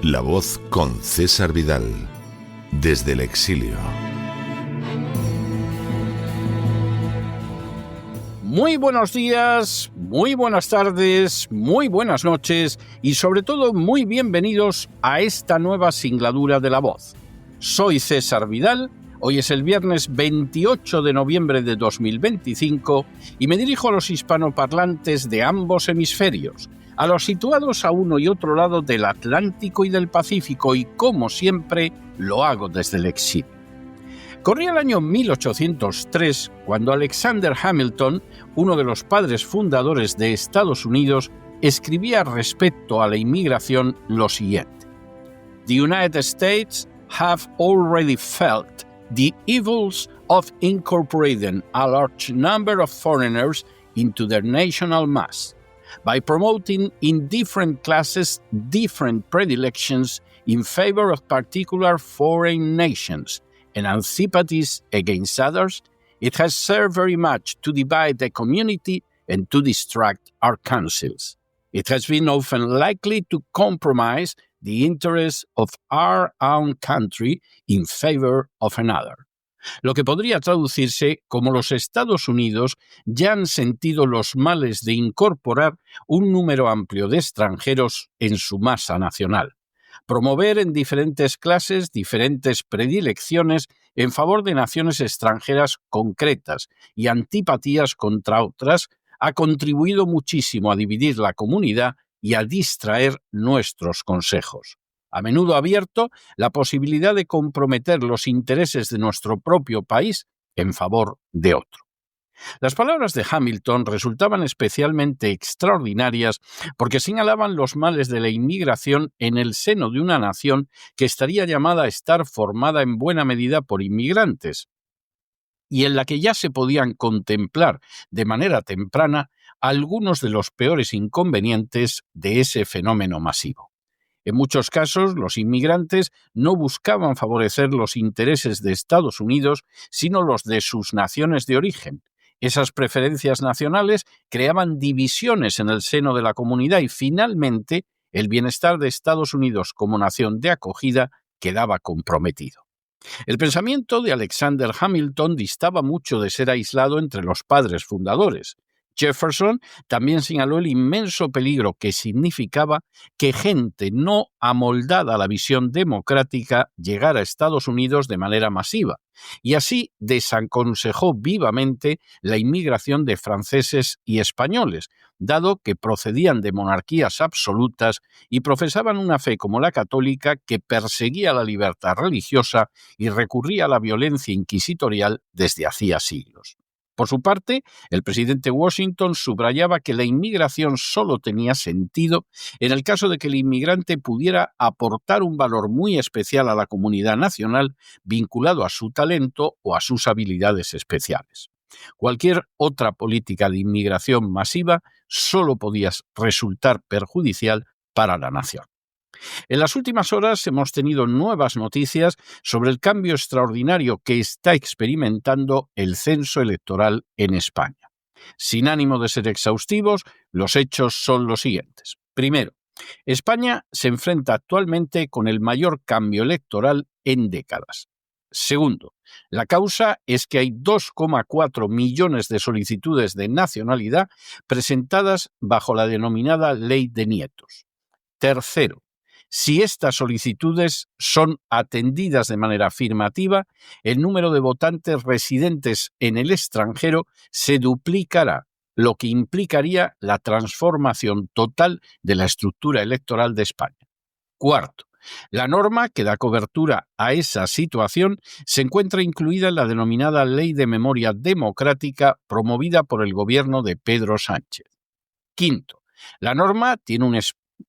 La Voz con César Vidal, desde el exilio. Muy buenos días, muy buenas tardes, muy buenas noches y sobre todo muy bienvenidos a esta nueva singladura de La Voz. Soy César Vidal, hoy es el viernes 28 de noviembre de 2025 y me dirijo a los hispanoparlantes de ambos hemisferios, a los situados a uno y otro lado del Atlántico y del Pacífico, y como siempre lo hago desde el exilio. Corría el año 1803 cuando Alexander Hamilton, uno de los padres fundadores de Estados Unidos, escribía respecto a la inmigración lo siguiente: The United States have already felt the evils of incorporating a large number of foreigners into their national mass, by promoting in different classes different predilections in favor of particular foreign nations and antipathies against others. It has served very much to divide the community and to distract our councils. It has been often likely to compromise the interests of our own country in favor of another. Lo que podría traducirse como: los Estados Unidos ya han sentido los males de incorporar un número amplio de extranjeros en su masa nacional, promover en diferentes clases diferentes predilecciones en favor de naciones extranjeras concretas y antipatías contra otras, ha contribuido muchísimo a dividir la comunidad y a distraer nuestros consejos. A menudo ha abierto la posibilidad de comprometer los intereses de nuestro propio país en favor de otro. Las palabras de Hamilton resultaban especialmente extraordinarias porque señalaban los males de la inmigración en el seno de una nación que estaría llamada a estar formada en buena medida por inmigrantes, y en la que ya se podían contemplar de manera temprana algunos de los peores inconvenientes de ese fenómeno masivo. En muchos casos, los inmigrantes no buscaban favorecer los intereses de Estados Unidos, sino los de sus naciones de origen. Esas preferencias nacionales creaban divisiones en el seno de la comunidad y, finalmente, el bienestar de Estados Unidos como nación de acogida quedaba comprometido. El pensamiento de Alexander Hamilton distaba mucho de ser aislado entre los padres fundadores. Jefferson también señaló el inmenso peligro que significaba que gente no amoldada a la visión democrática llegara a Estados Unidos de manera masiva, y así desaconsejó vivamente la inmigración de franceses y españoles, dado que procedían de monarquías absolutas y profesaban una fe como la católica que perseguía la libertad religiosa y recurría a la violencia inquisitorial desde hacía siglos. Por su parte, el presidente Washington subrayaba que la inmigración solo tenía sentido en el caso de que el inmigrante pudiera aportar un valor muy especial a la comunidad nacional vinculado a su talento o a sus habilidades especiales. Cualquier otra política de inmigración masiva solo podía resultar perjudicial para la nación. En las últimas horas hemos tenido nuevas noticias sobre el cambio extraordinario que está experimentando el censo electoral en España. Sin ánimo de ser exhaustivos, los hechos son los siguientes. Primero, España se enfrenta actualmente con el mayor cambio electoral en décadas. Segundo, la causa es que hay 2,4 millones de solicitudes de nacionalidad presentadas bajo la denominada Ley de Nietos. Tercero, si estas solicitudes son atendidas de manera afirmativa, el número de votantes residentes en el extranjero se duplicará, lo que implicaría la transformación total de la estructura electoral de España. Cuarto, la norma que da cobertura a esa situación se encuentra incluida en la denominada Ley de Memoria Democrática promovida por el gobierno de Pedro Sánchez. Quinto, la norma tiene un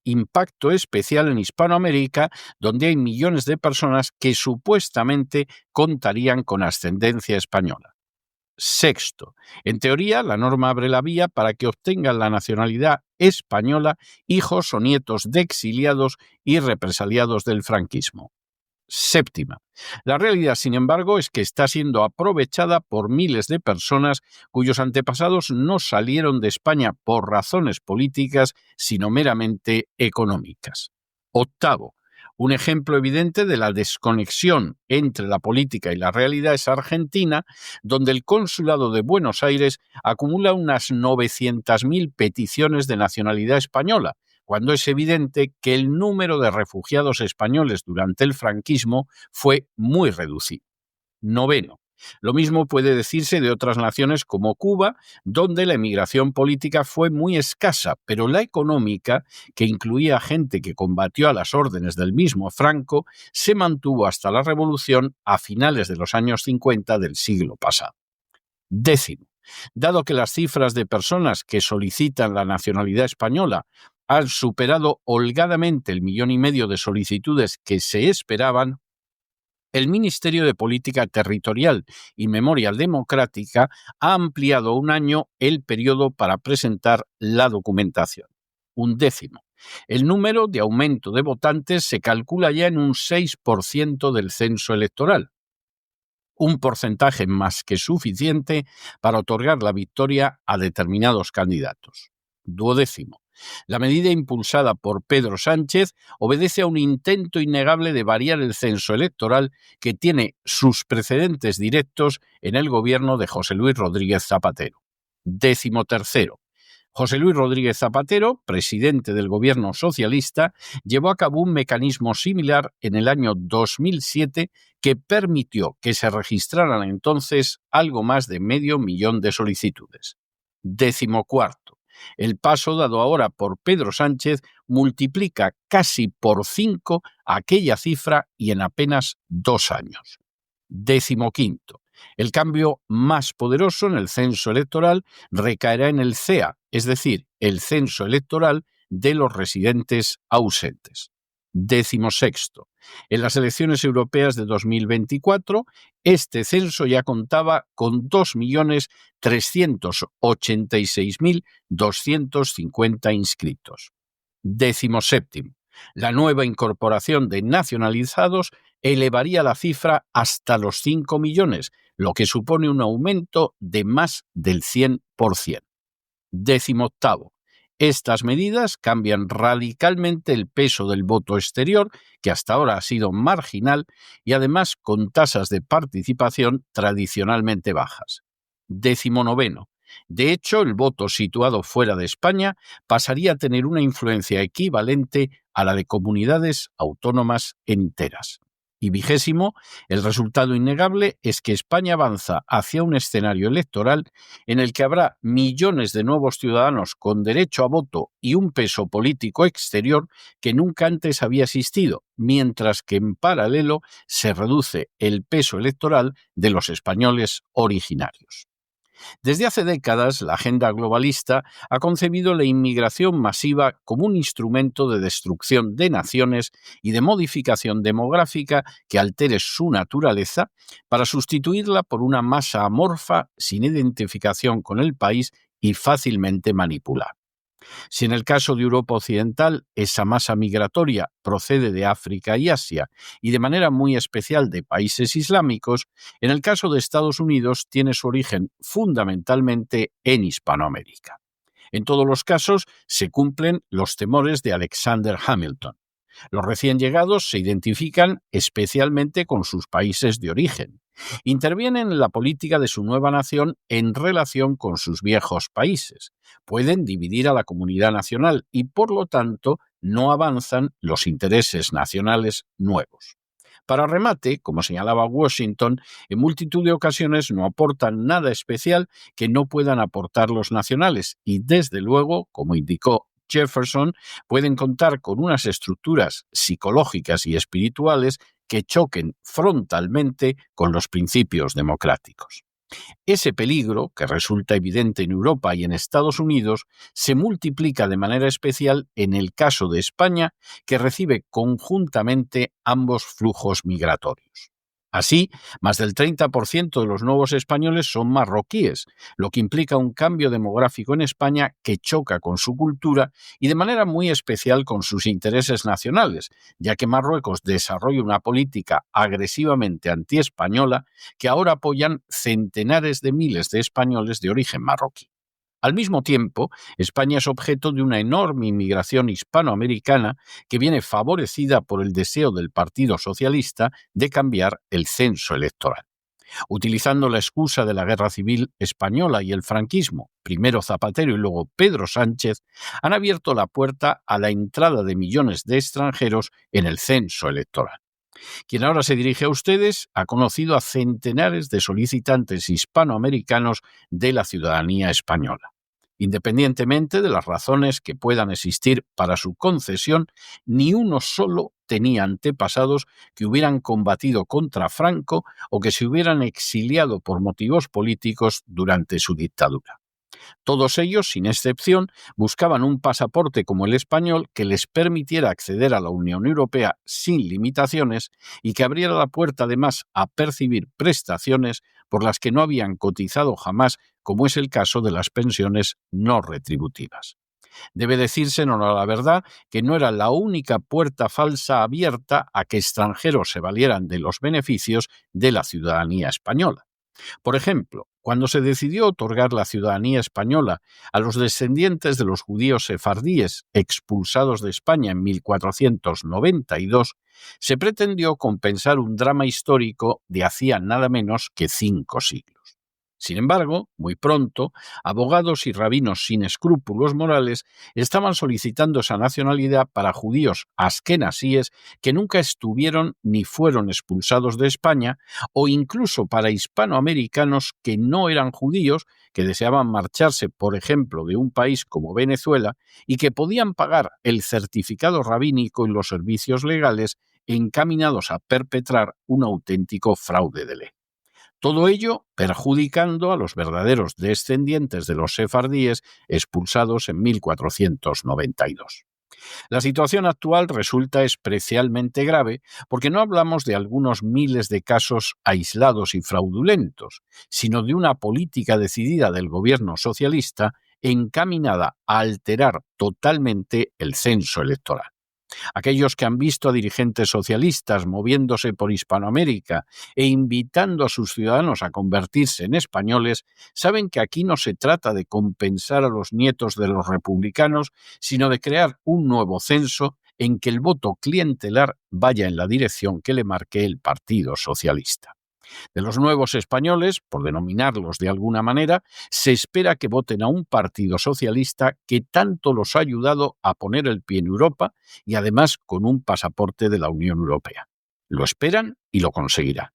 impacto especial en Hispanoamérica, donde hay millones de personas que supuestamente contarían con ascendencia española. Sexto, en teoría, la norma abre la vía para que obtengan la nacionalidad española hijos o nietos de exiliados y represaliados del franquismo. Séptima, la realidad, sin embargo, es que está siendo aprovechada por miles de personas cuyos antepasados no salieron de España por razones políticas, sino meramente económicas. Octavo, un ejemplo evidente de la desconexión entre la política y la realidad es Argentina, donde el Consulado de Buenos Aires acumula unas 900.000 peticiones de nacionalidad española, cuando es evidente que el número de refugiados españoles durante el franquismo fue muy reducido. Noveno. Lo mismo puede decirse de otras naciones como Cuba, donde la emigración política fue muy escasa, pero la económica, que incluía gente que combatió a las órdenes del mismo Franco, se mantuvo hasta la Revolución a finales de los años 50 del siglo pasado. Décimo. Dado que las cifras de personas que solicitan la nacionalidad española han superado holgadamente el 1,5 millones de solicitudes que se esperaban, el Ministerio de Política Territorial y Memoria Democrática ha ampliado un año el periodo para presentar la documentación. Un décimo. El número de aumento de votantes se calcula ya en un 6% del censo electoral, un porcentaje más que suficiente para otorgar la victoria a determinados candidatos. Duodécimo. La medida impulsada por Pedro Sánchez obedece a un intento innegable de variar el censo electoral que tiene sus precedentes directos en el gobierno de José Luis Rodríguez Zapatero. 13º. José Luis Rodríguez Zapatero, presidente del gobierno socialista, llevó a cabo un mecanismo similar en el año 2007 que permitió que se registraran entonces algo más de 500.000 de solicitudes. 14. El paso dado ahora por Pedro Sánchez multiplica casi por 5 aquella cifra y en apenas 2 años. 15. El cambio más poderoso en el censo electoral recaerá en el CEA, es decir, el censo electoral de los residentes ausentes. 16. En las elecciones europeas de 2024, este censo ya contaba con 2.386.250 inscritos. 17. La nueva incorporación de nacionalizados elevaría la cifra hasta los 5 millones, lo que supone un aumento de más del 100%. 18. Estas medidas cambian radicalmente el peso del voto exterior, que hasta ahora ha sido marginal y además con tasas de participación tradicionalmente bajas. 19. De hecho, el voto situado fuera de España pasaría a tener una influencia equivalente a la de comunidades autónomas enteras. Y 20, el resultado innegable es que España avanza hacia un escenario electoral en el que habrá millones de nuevos ciudadanos con derecho a voto y un peso político exterior que nunca antes había existido, mientras que en paralelo se reduce el peso electoral de los españoles originarios. Desde hace décadas, la agenda globalista ha concebido la inmigración masiva como un instrumento de destrucción de naciones y de modificación demográfica que altere su naturaleza para sustituirla por una masa amorfa sin identificación con el país y fácilmente manipular. Si en el caso de Europa Occidental esa masa migratoria procede de África y Asia y de manera muy especial de países islámicos, en el caso de Estados Unidos tiene su origen fundamentalmente en Hispanoamérica. En todos los casos se cumplen los temores de Alexander Hamilton. Los recién llegados se identifican especialmente con sus países de origen. Intervienen en la política de su nueva nación en relación con sus viejos países. Pueden dividir a la comunidad nacional y, por lo tanto, no avanzan los intereses nacionales nuevos. Para remate, como señalaba Washington, en multitud de ocasiones no aportan nada especial que no puedan aportar los nacionales y, desde luego, como indicó Jefferson, pueden contar con unas estructuras psicológicas y espirituales que choquen frontalmente con los principios democráticos. Ese peligro, que resulta evidente en Europa y en Estados Unidos, se multiplica de manera especial en el caso de España, que recibe conjuntamente ambos flujos migratorios. Así, más del 30% de los nuevos españoles son marroquíes, lo que implica un cambio demográfico en España que choca con su cultura y de manera muy especial con sus intereses nacionales, ya que Marruecos desarrolla una política agresivamente antiespañola que ahora apoyan centenares de miles de españoles de origen marroquí. Al mismo tiempo, España es objeto de una enorme inmigración hispanoamericana que viene favorecida por el deseo del Partido Socialista de cambiar el censo electoral. Utilizando la excusa de la Guerra Civil Española y el franquismo, primero Zapatero y luego Pedro Sánchez, han abierto la puerta a la entrada de millones de extranjeros en el censo electoral. Quien ahora se dirige a ustedes ha conocido a centenares de solicitantes hispanoamericanos de la ciudadanía española. Independientemente de las razones que puedan existir para su concesión, ni uno solo tenía antepasados que hubieran combatido contra Franco o que se hubieran exiliado por motivos políticos durante su dictadura. Todos ellos, sin excepción, buscaban un pasaporte como el español que les permitiera acceder a la Unión Europea sin limitaciones y que abriera la puerta además a percibir prestaciones por las que no habían cotizado jamás, como es el caso de las pensiones no retributivas. Debe decirse, en honor a la verdad, que no era la única puerta falsa abierta a que extranjeros se valieran de los beneficios de la ciudadanía española. Por ejemplo, cuando se decidió otorgar la ciudadanía española a los descendientes de los judíos sefardíes expulsados de España en 1492, se pretendió compensar un drama histórico de hacía nada menos que 5 siglos. Sin embargo, muy pronto, abogados y rabinos sin escrúpulos morales estaban solicitando esa nacionalidad para judíos askenasíes que nunca estuvieron ni fueron expulsados de España, o incluso para hispanoamericanos que no eran judíos, que deseaban marcharse, por ejemplo, de un país como Venezuela y que podían pagar el certificado rabínico y los servicios legales encaminados a perpetrar un auténtico fraude de ley. Todo ello perjudicando a los verdaderos descendientes de los sefardíes expulsados en 1492. La situación actual resulta especialmente grave porque no hablamos de algunos miles de casos aislados y fraudulentos, sino de una política decidida del gobierno socialista encaminada a alterar totalmente el censo electoral. Aquellos que han visto a dirigentes socialistas moviéndose por Hispanoamérica e invitando a sus ciudadanos a convertirse en españoles, saben que aquí no se trata de compensar a los nietos de los republicanos, sino de crear un nuevo censo en que el voto clientelar vaya en la dirección que le marque el Partido Socialista. De los nuevos españoles, por denominarlos de alguna manera, se espera que voten a un partido socialista que tanto los ha ayudado a poner el pie en Europa y además con un pasaporte de la Unión Europea. Lo esperan y lo conseguirán.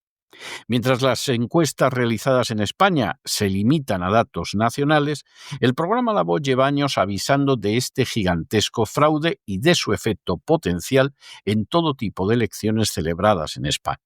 Mientras las encuestas realizadas en España se limitan a datos nacionales, el programa La Voz lleva años avisando de este gigantesco fraude y de su efecto potencial en todo tipo de elecciones celebradas en España.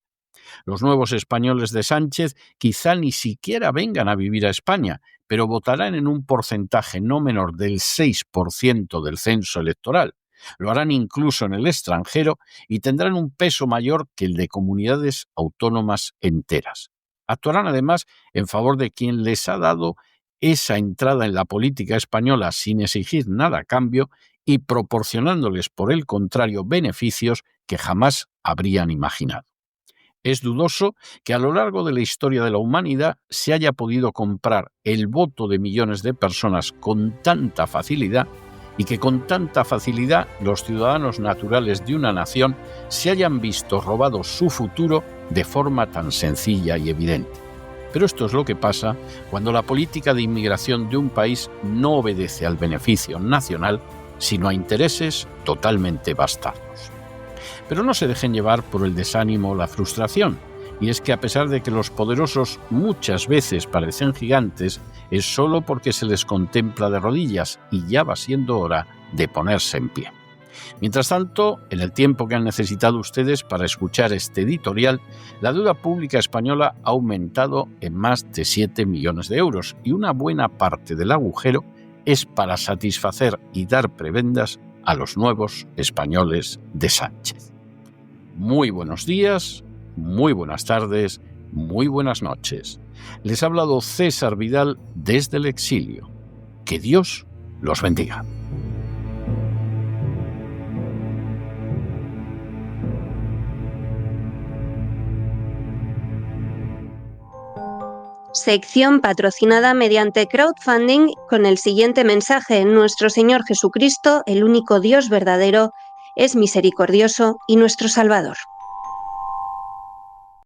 Los nuevos españoles de Sánchez quizá ni siquiera vengan a vivir a España, pero votarán en un porcentaje no menor del 6% del censo electoral. Lo harán incluso en el extranjero y tendrán un peso mayor que el de comunidades autónomas enteras. Actuarán además en favor de quien les ha dado esa entrada en la política española sin exigir nada a cambio y proporcionándoles, por el contrario, beneficios que jamás habrían imaginado. Es dudoso que a lo largo de la historia de la humanidad se haya podido comprar el voto de millones de personas con tanta facilidad y que con tanta facilidad los ciudadanos naturales de una nación se hayan visto robados su futuro de forma tan sencilla y evidente. Pero esto es lo que pasa cuando la política de inmigración de un país no obedece al beneficio nacional, sino a intereses totalmente bastardos. Pero no se dejen llevar por el desánimo o la frustración, y es que a pesar de que los poderosos muchas veces parecen gigantes, es solo porque se les contempla de rodillas y ya va siendo hora de ponerse en pie. Mientras tanto, en el tiempo que han necesitado ustedes para escuchar este editorial, la deuda pública española ha aumentado en más de 7 millones de euros y una buena parte del agujero es para satisfacer y dar prebendas a los nuevos españoles de Sánchez. Muy buenos días, muy buenas tardes, muy buenas noches. Les ha hablado César Vidal desde el exilio. Que Dios los bendiga. Sección patrocinada mediante crowdfunding con el siguiente mensaje: Nuestro Señor Jesucristo, el único Dios verdadero, es misericordioso y nuestro Salvador.